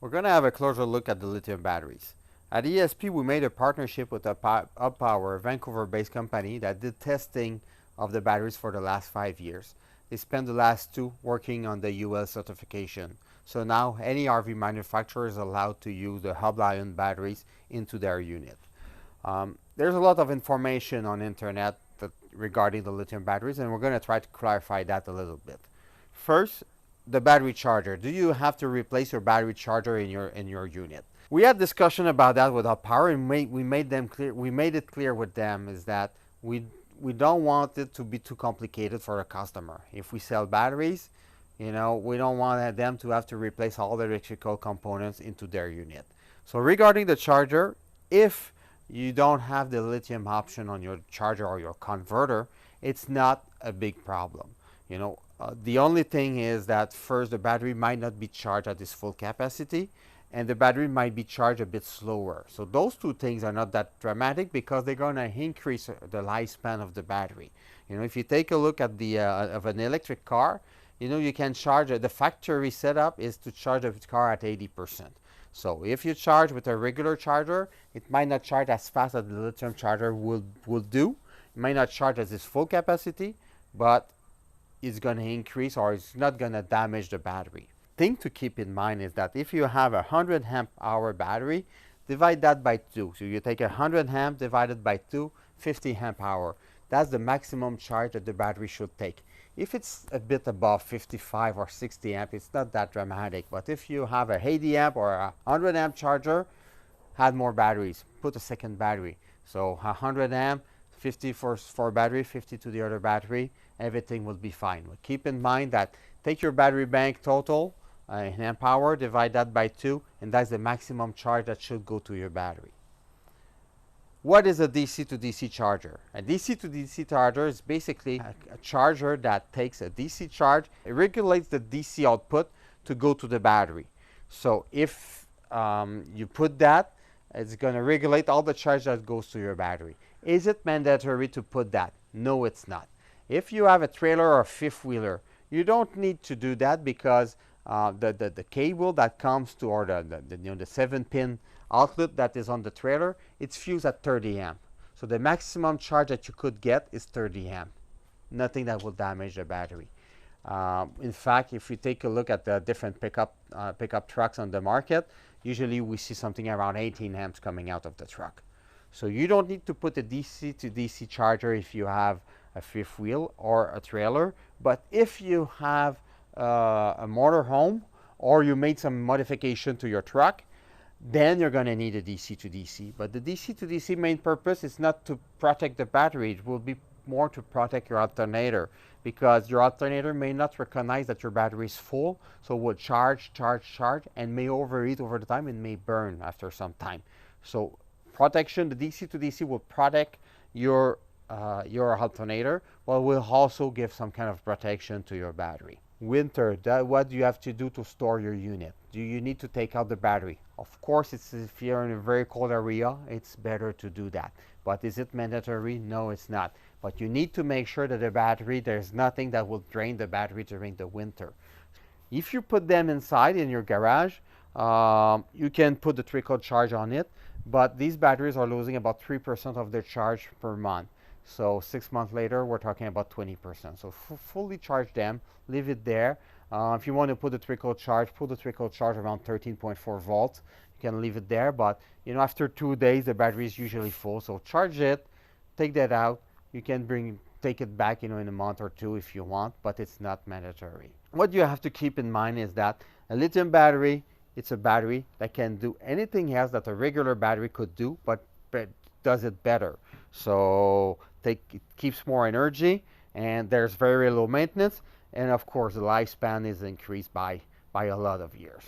We're going to have a closer look at the lithium batteries. At ESP, we made a partnership with a HubPower, a Vancouver-based company that did testing of the batteries for the last 5 years. They spent the last 2 working on the UL certification. So now any RV manufacturer is allowed to use the HubLiON batteries into their unit. There's a lot of information on internet regarding the lithium batteries, and we're going to try to clarify that a little bit. First, the battery charger. Do you have to replace your battery charger in your unit? We had discussion about that with our power, and we made them clear. We made it clear with them is that we don't want it to be too complicated for the customer. If we sell batteries, we don't want them to have to replace all the electrical components into their unit. So regarding the charger, if you don't have the lithium option on your charger or your converter, it's not a big problem. The only thing is that first the battery might not be charged at its full capacity, and the battery might be charged a bit slower. So those two things are not that dramatic because they're going to increase the lifespan of the battery. If you take a look at the of an electric car, you can charge the factory setup is to charge a car at 80%. So if you charge with a regular charger, it might not charge as fast as the lithium charger will do. It might not charge at its full capacity, but it's going to increase or it's not going to damage the battery. Thing to keep in mind is that if you have a 100 amp hour battery, divide that by 2. So you take 100 amp divided by 2, 50 amp hour. That's the maximum charge that the battery should take. If it's a bit above 55 or 60 amp, it's not that dramatic. But if you have a 80 amp or a 100 amp charger, add more batteries. Put a second battery. So 100 amp, 50 for battery, 50 to the other battery, everything will be fine. But keep in mind that take your battery bank total in amp hour, divide that by 2, and that's the maximum charge that should go to your battery. What is a DC to DC charger? A DC to DC charger is basically a charger that takes a DC charge, it regulates the DC output to go to the battery. So if you put that, it's going to regulate all the charge that goes to your battery. Is it mandatory to put that? No, it's not. If you have a trailer or a fifth wheeler, you don't need to do that because the cable that comes to, or the 7-pin outlet that is on the trailer, it's fused at 30 amp. So the maximum charge that you could get is 30 amp. Nothing that will damage the battery. In fact, if you take a look at the different pickup trucks on the market, usually we see something around 18 amps coming out of the truck. So you don't need to put a DC to DC charger if you have a fifth wheel or a trailer. But if you have a motorhome or you made some modification to your truck, then you're going to need a DC to DC. But the DC to DC main purpose is not to protect the battery. It will be more to protect your alternator, because your alternator may not recognize that your battery is full, so will charge, and may overheat over the time and may burn after some time. So protection, the DC to DC will protect your alternator, but will also give some kind of protection to your battery. Winter, what do you have to do to store your unit? Do you need to take out the battery? Of course, if you're in a very cold area, it's better to do that. But is it mandatory? No, it's not. But you need to make sure that the battery, there's nothing that will drain the battery during the winter. If you put them inside in your garage, you can put the trickle charge on it, but these batteries are losing about 3% of their charge per month. So 6 months later, we're talking about 20%. So fully charge them, leave it there. If you want to put the trickle charge, put the trickle charge around 13.4 volts. You can leave it there, but after 2 days, the battery is usually full. So charge it, take that out. You can take it back, in a month or 2 if you want, but it's not mandatory. What you have to keep in mind is that a lithium battery, it's a battery that can do anything else that a regular battery could do, but does it better. So it keeps more energy, and there's very low maintenance, and of course the lifespan is increased by a lot of years.